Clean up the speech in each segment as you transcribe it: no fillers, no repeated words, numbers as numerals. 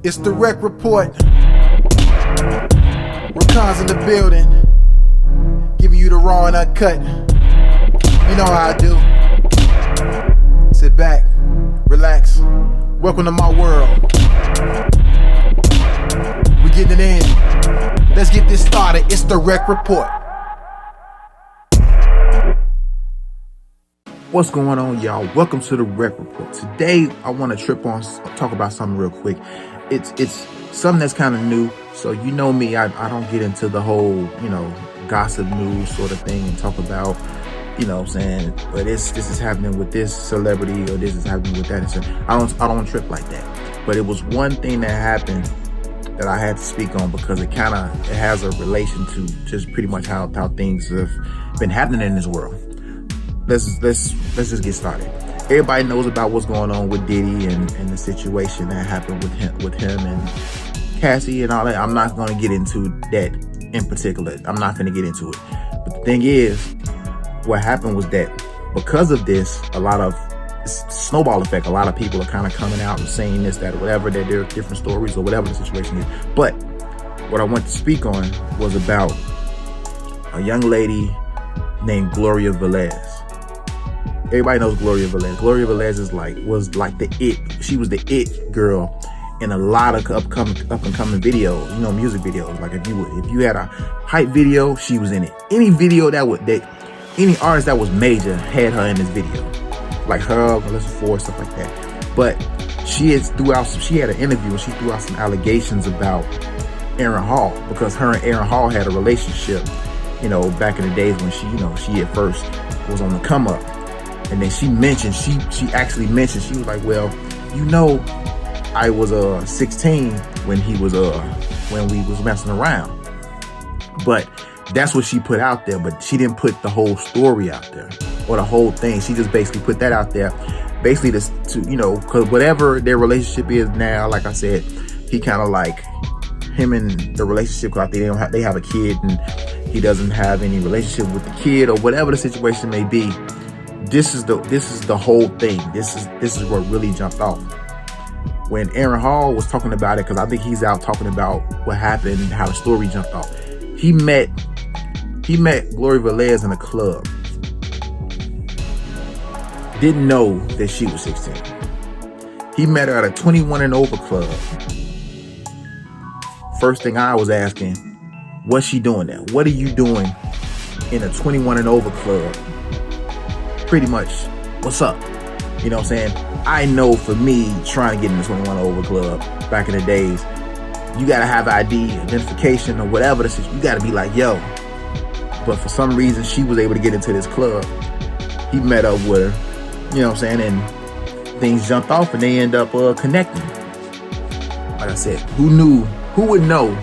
It's the REKK report. Rekon's in the building, giving you the raw and uncut. You know how I do. Sit back, relax. Welcome to my world. We getting it in. Let's get this started. It's the REKK report. What's going on, y'all? Welcome to the REKK report. Today, I want to talk about something real quick. It's something that's kind of new. So you know me, I don't get into the whole, gossip news sort of thing and talk about, what I'm saying, but this is happening with this celebrity or this is happening with that. I don't trip like that. But it was one thing that happened that I had to speak on because it has a relation to just pretty much how things have been happening in this world. Let's just get started. Everybody knows about what's going on with Diddy and the situation that happened with him and Cassie and all that. I'm not going to get into that in particular. I'm not going to get into it. But the thing is, what happened was that because of this, a lot of snowball effect. A lot of people are kind of coming out and saying this, that, or whatever. That there are different stories or whatever the situation is. But what I want to speak on was about a young lady named Gloria Velez. Everybody knows Gloria Velez. Gloria Velez was like the it. She was the it girl in a lot of up and coming videos, music videos. Like if you had a hype video, she was in it. Any video any artist that was major had her in this video. Like her, Melissa Ford, stuff like that. But she had an interview and she threw out some allegations about Aaron Hall because her and Aaron Hall had a relationship, back in the days when she at first was on the come up. And then she actually mentioned, she was like, well, I was 16 when we was messing around. But that's what she put out there, but she didn't put the whole story out there or the whole thing. She just basically put that out there, basically because whatever their relationship is now, like I said, he kind of like him and the relationship, because they have a kid and he doesn't have any relationship with the kid or whatever the situation may be. This is the whole thing. This is what really jumped off. When Aaron Hall was talking about it, because I think he's out talking about what happened, how the story jumped off. He met Gloria Velez in a club. Didn't know that she was 16. He met her at a 21 and over club. First thing I was asking, what's she doing there? What are you doing in a 21 and over club? Pretty much, what's up? You know what I'm saying? I know for me, trying to get in the 21 over club back in the days, you gotta have ID, identification, or whatever. You gotta be like, yo. But for some reason, she was able to get into this club. He met up with her, you know what I'm saying? And things jumped off and they end up connecting. Like I said, who would know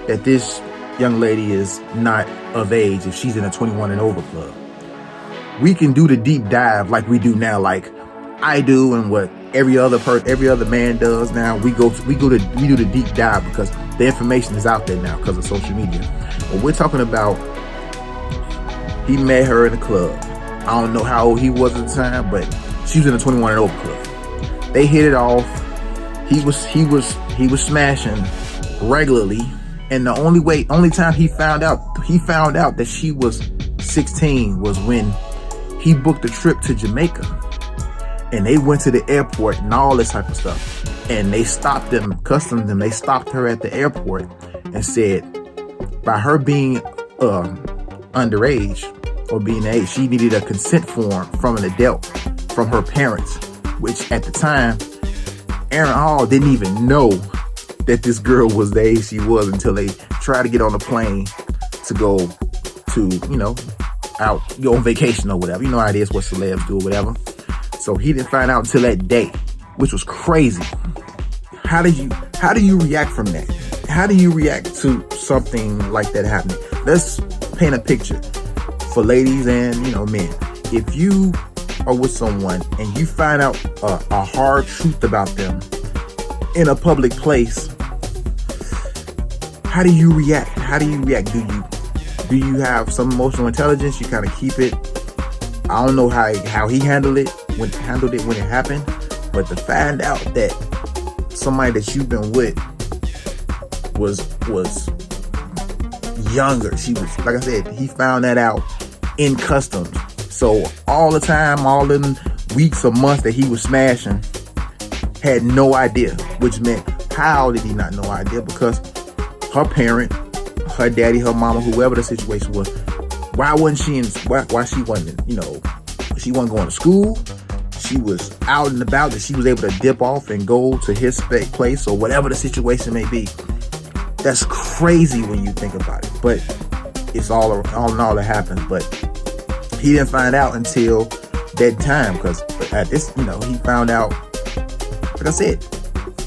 that this young lady is not of age if she's in a 21 and over club? We can do the deep dive like we do now, like I do, and what every other man does now. We do the deep dive because the information is out there now because of social media. But we're talking about, he met her in the club. I don't know how old he was at the time, but she was in a 21 and over club. They hit it off. He was smashing regularly, and the only time he found out that she was 16 was when he booked a trip to Jamaica and they went to the airport and all this type of stuff. And they stopped them, customs, and they stopped her at the airport and said, by her being underage or being age, she needed a consent form from an adult, from her parents, which at the time, Aaron Hall didn't even know that this girl was the age she was until they tried to get on the plane to go to, go on vacation or whatever. You know how it is, what celebs do or whatever. So he didn't find out until that day, which was crazy. How do you react from that? How do you react to something like that happening? Let's paint a picture for ladies and, men. If you are with someone and you find out a hard truth about them in a public place, how do you react? Do you have some emotional intelligence? You kind of keep it. I don't know how he handled it when it happened, but to find out that somebody that you've been with was younger. She was, like I said, he found that out in customs. So all the time, all in weeks or months that he was smashing, had no idea, which meant, how did he not know idea? Because her parent, her daddy, her mama, whoever the situation was, why wasn't she in, why she wasn't, she wasn't going to school. She was out and about, that she was able to dip off and go to his place or whatever the situation may be. That's crazy when you think about it, but it's all in all that happened. But he didn't find out until that time, because at this, he found out, like I said,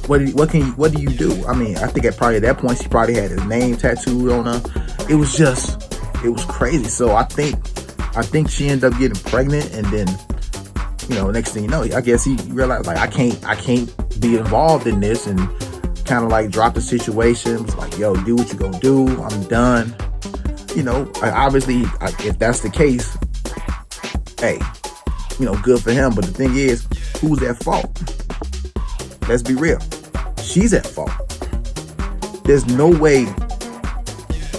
what do you do? I mean, I think at that point, she probably had his name tattooed on her. It was crazy. So I think she ended up getting pregnant, and then, next thing you know, I guess he realized, like, I can't be involved in this, and kind of like dropped the situation. Was like, yo, do what you gonna do. I'm done. Obviously, if that's the case, hey, good for him. But the thing is, who's at fault? Let's be real. She's at fault. There's no way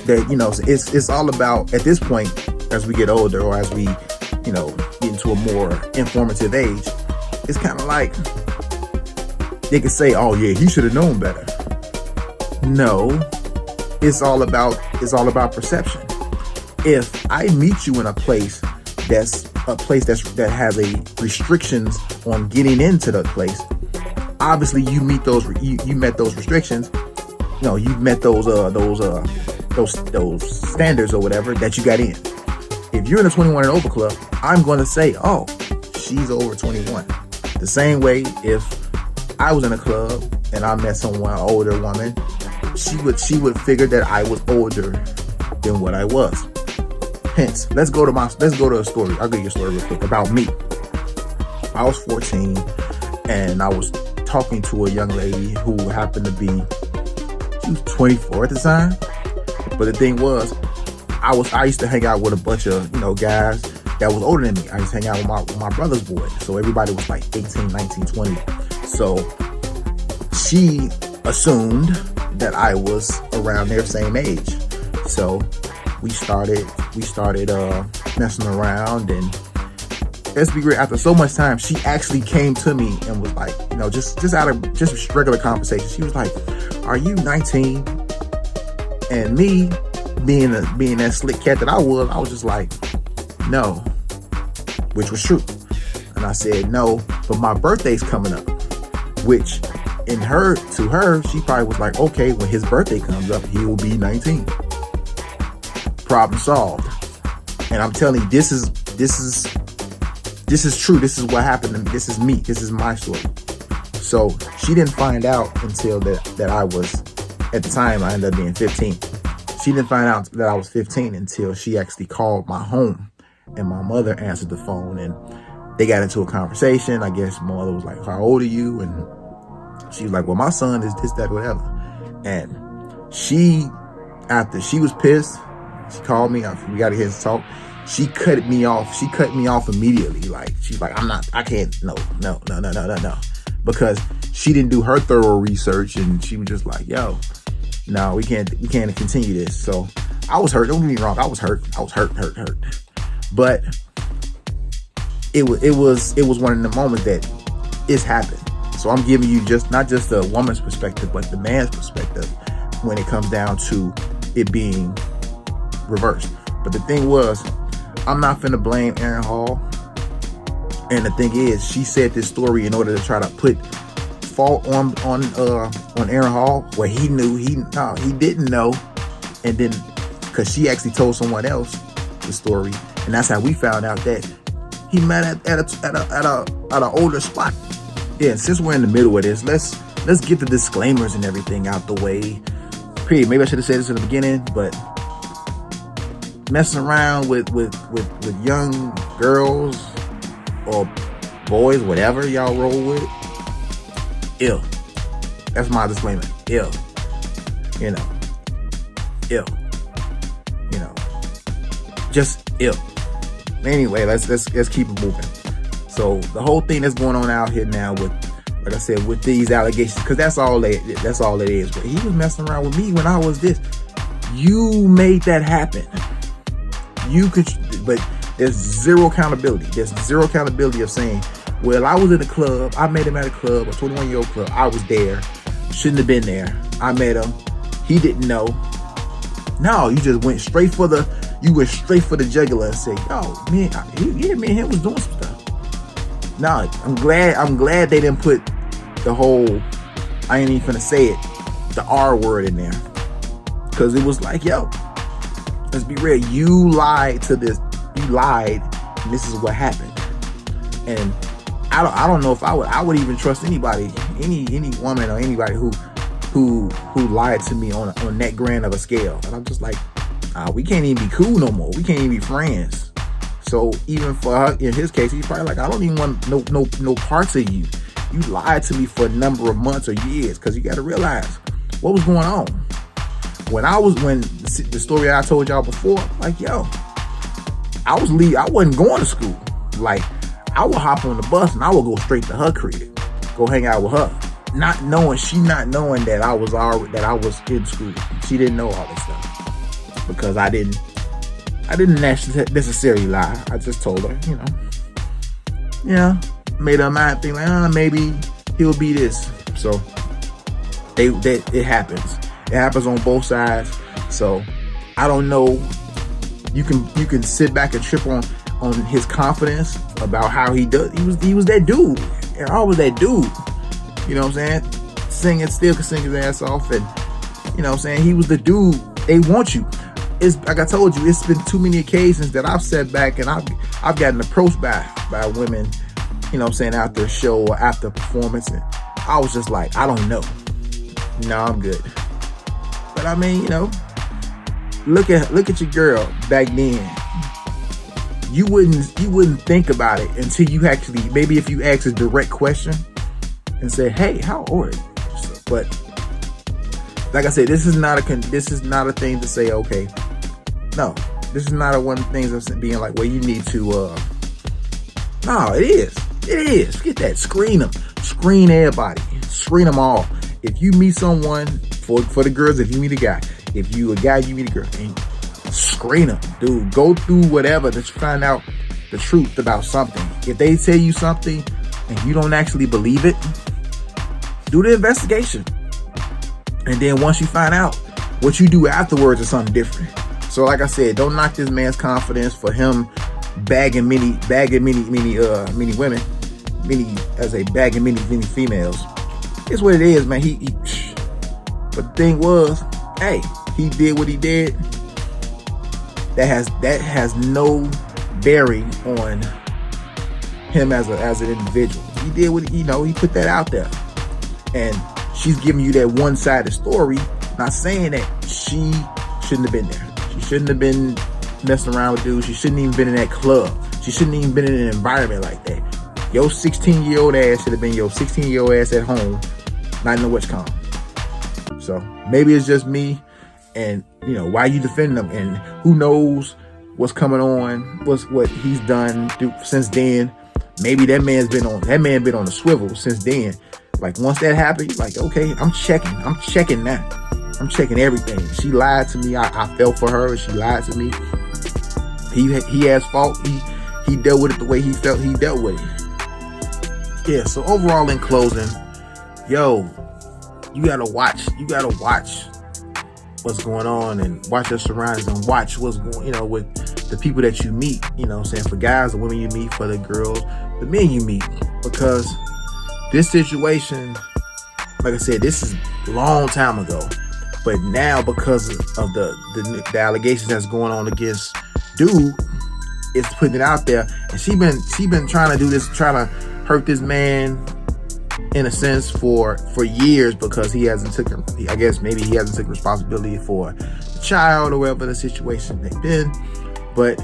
that, it's all about, at this point, as we get older, or as we, get into a more informative age, it's kind of like they could say, oh yeah, he should have known better. No, it's all about perception. If I meet you in a place that has a restrictions on getting into the place, obviously you met those restrictions. You've met those standards or whatever that you got in. If you're in a 21 and over club, I'm going to say, oh, she's over 21. The same way, if I was in a club and I met someone, older woman, she would figure that I was older than what I was. Hence, let's go to a story. I'll give you a story real quick about me. I was 14 and I was talking to a young lady who happened to be, she was 24 at the time. But the thing was, I used to hang out with a bunch of, guys that was older than me. I used to hang out with my brother's boys. So everybody was like 18, 19, 20. So she assumed that I was around their same age. So we started messing around, and let's be real, after so much time, she actually came to me and was like, just out of just regular conversation, she was like, are you 19? And me being that slick cat that I was just like, no, which was true. And I said, no, but my birthday's coming up, which to her, she probably was like, okay, when his birthday comes up, he will be 19. Problem solved. And I'm telling you, this is true. This is what happened to me. This is me. This is my story. So she didn't find out until that I was, at the time, I ended up being 15. She didn't find out that I was 15 until she actually called my home, and my mother answered the phone, and they got into a conversation. I guess my mother was like, how old are you? And she was like, well, my son is this, that, whatever. And after she was pissed, she called me. We got to hear this talk. She cut me off. She cut me off immediately. Like, she's like, I can't, no. Because she didn't do her thorough research, and she was just like, yo, no, we can't continue this. So I was hurt. Don't get me wrong. I was hurt. But it was one of the moments that it's happened. So I'm giving you not just the woman's perspective, but the man's perspective when it comes down to it being reversed. But the thing was, I'm not finna blame Aaron Hall. And the thing is, she said this story in order to try to put fault on Aaron Hall, where he didn't know, and then because she actually told someone else the story, and that's how we found out that he met at an older spot. Yeah, and since we're in the middle of this, let's get the disclaimers and everything out the way. Period. Maybe I should have said this in the beginning, but messing around with young girls or boys, whatever y'all roll with, ill. That's my disclaimer. Ill. Ill. Just ill. Anyway, let's keep it moving. So the whole thing that's going on out here now with like I said, with these allegations, because that's all it is. But he was messing around with me when I was this. You made that happen. You could, but there's zero accountability. There's zero accountability of saying, well, I was in the club. I met him at a club, a 21-year-old club. I was there. Shouldn't have been there. I met him. He didn't know. No, you just went straight for the jugular and said, yo, me and him was doing some stuff. No, I'm glad they didn't put the whole, I ain't even finna say it, the R word in there. Because it was like, yo, let's be real. You lied to this. You lied, and this is what happened. And I don't know if I would even trust anybody, any woman or anybody who lied to me on that grand of a scale. And I'm just like, we can't even be cool no more. We can't even be friends. So even for her, in his case, he's probably like, I don't even want no parts of you. You lied to me for a number of months or years, because you got to realize what was going on. When the story I told y'all before, like, yo, I wasn't going to school. Like, I would hop on the bus and I would go straight to her crib, go hang out with her, not knowing that I was in school. She didn't know all this stuff, because I didn't necessarily lie. I just told her, made her mind think like, maybe he'll be this. So it happens. It happens on both sides. So I don't know. You can sit back and trip on his confidence about how he does. He was that dude. And I was that dude. You know what I'm saying? Still could sing his ass off, and you know what I'm saying? He was the dude. They want you. It's like I told you, it's been too many occasions that I've sat back and I've gotten approached by women, you know what I'm saying, after a show or after a performance, and I was just like, I don't know. No, I'm good. But I mean, look at your girl back then. You wouldn't think about it until you actually, maybe if you ask a direct question and say, hey, how old are you? But like I said, this is not a thing to say, okay. No, this is not one of the things of being like, well, you need to, no, it is. Forget that. Screen them. Screen everybody. Screen them all. If you meet someone, for the girls, if you meet a guy, if you a guy, you meet a girl, and screen them, dude. Go through whatever to find out the truth about something. If they tell you something and you don't actually believe it, do the investigation. And then once you find out, what you do afterwards is something different. So like I said, don't knock this man's confidence for him bagging many women, many females. It's what it is, man. But the thing was, hey, he did what he did. That has no bearing on him as an individual. He did what he put that out there, and she's giving you that one-sided story. Not saying that she shouldn't have been there. She shouldn't have been messing around with dudes. She shouldn't even been in that club. She shouldn't even been in an environment like that. Your 16-year-old ass should have been your 16-year-old ass at home, not in which come. So maybe it's just me, and why you defend him, and who knows what's coming on, what he's done since then. Maybe that man been on the swivel since then. Like once that happened, like, okay, I'm checking that. I'm checking everything. She lied to me. I fell for her. She lied to me. He has fault. He dealt with it the way he felt he dealt with it. Yeah. So overall, in closing, yo, you gotta watch what's going on, and watch your surroundings, and watch what's going, with the people that you meet. You know what I'm saying? For guys, the women you meet, for the girls, the men you meet, because this situation, like I said, this is a long time ago, but now because of the allegations that's going on against dude, it's putting it out there, and she been trying to do this, trying to hurt this man in a sense for years, because he hasn't taken responsibility for the child or whatever the situation they've been. But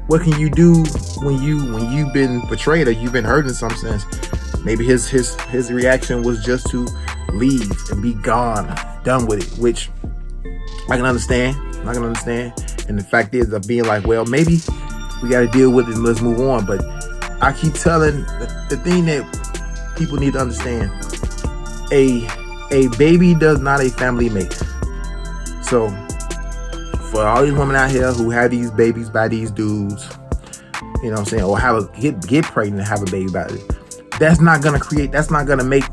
what can you do when you've been betrayed or you've been hurt in some sense? Maybe his reaction was just to leave and be gone, done with it, which I can understand. And the fact is of being like, well, maybe we got to deal with it and let's move on. But I keep telling the thing that people need to understand, a baby does not a family make. So for all these women out here who have these babies by these dudes, you know what I'm saying, or get pregnant and have a baby by it, that's not gonna make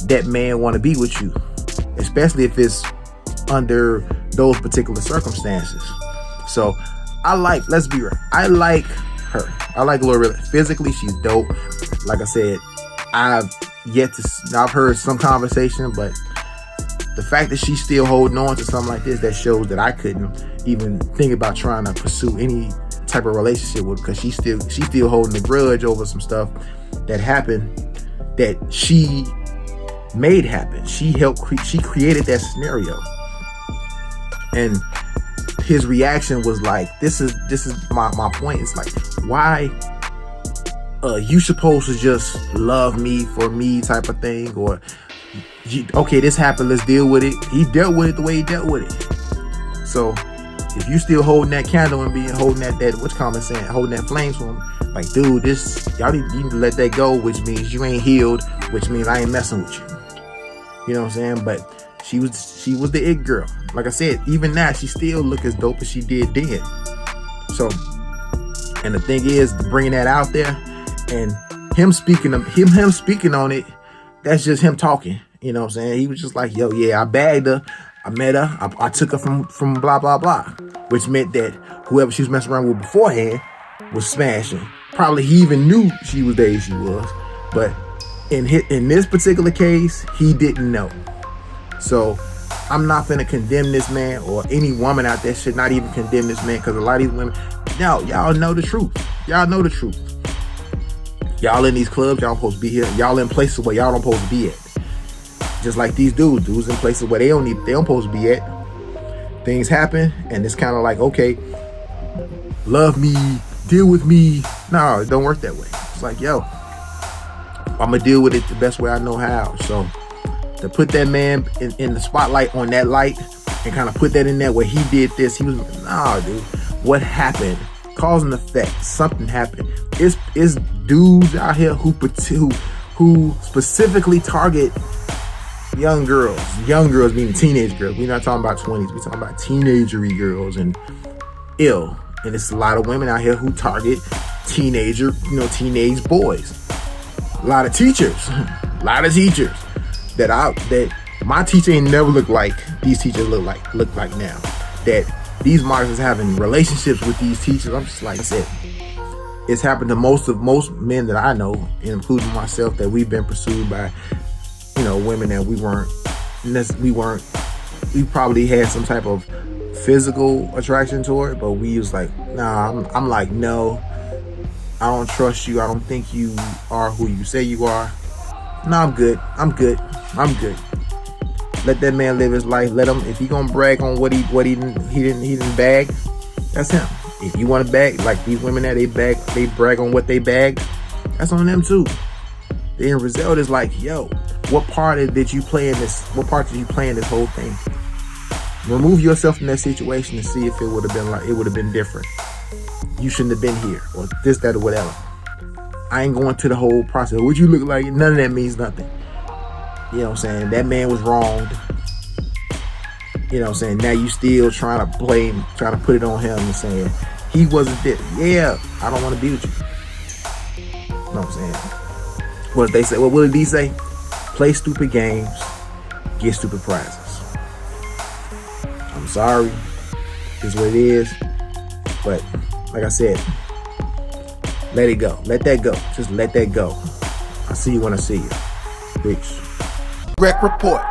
that man want to be with you, especially if it's under those particular circumstances. So let's be real, I like her. I like Gloria. Physically, she's dope. Like I said, I've heard some conversation, but the fact that she's still holding on to something like this, that shows that I couldn't even think about trying to pursue any type of relationship with, because she's still holding a grudge over some stuff that happened that she made happen. She created that scenario, and his reaction was like, this is my point. It's like, why you supposed to just love me for me type of thing, or okay, this happened, let's deal with it. He dealt with it the way he dealt with it. So if you still holding that candle and holding that flames for him, like, dude, y'all need to let that go, which means you ain't healed, which means I ain't messing with you. You know what I'm saying? But she was the it girl. Like I said, even now she still look as dope as she did then. So, and the thing is, bringing that out there and him speaking on it, that's just him talking. You know what I'm saying? He was just like, yo, yeah, I bagged her, I met her, I took her from blah blah blah, which meant that whoever she was messing around with beforehand was smashing. Probably he even knew she was the age she was, but in this particular case, he didn't know. So I'm not gonna condemn this man, or any woman out there should not even condemn this man, because a lot of these women, y'all know the truth. Y'all know the truth. Y'all in these clubs, y'all supposed to be here. Y'all in places where y'all don't supposed to be at. Just like these dudes in places where they don't supposed to be at. Things happen, and it's kind of like, okay, love me, deal with me. No, it don't work that way. It's like, yo, I'm gonna deal with it the best way I know how. So to put that man in the spotlight on that light and kind of put that in there where he did this, he was, nah, dude, what happened? Cause and effect, something happened. It's dudes out here who specifically target young girls meaning teenage girls. We're not talking about 20s, we're talking about teenagery girls and ill. And it's a lot of women out here who target teenage boys. A lot of teachers that my teacher ain't never looked like these teachers look like now. That these marketers having relationships with these teachers. I'm just like I said, it's happened to most men that I know, including myself, that we've been pursued by, women that we probably had some type of physical attraction toward, but we was like, nah, I'm like, no, I don't trust you. I don't think you are who you say you are. No, I'm good. Let that man live his life. Let him, if he gonna brag on what he didn't bag, that's him. If you want to bag, like these women that they brag on what they bagged, that's on them too. The end result is like, yo, what part did you play in this? What part did you play in this whole thing? Remove yourself from that situation and see if it would have been different. You shouldn't have been here, or this, that, or whatever. I ain't going to the whole process. What you look like, none of that means nothing. You know what I'm saying? That man was wronged. You know what I'm saying? Now you still trying to put it on him and saying he wasn't there. Yeah, I don't want to be with you. You know what I'm saying? What did they say? What did he say? Play stupid games, get stupid prizes. I'm sorry. This is what it is. But like I said, let it go. Let that go. Just let that go. I'll see you when I see you. Peace. REKK Report.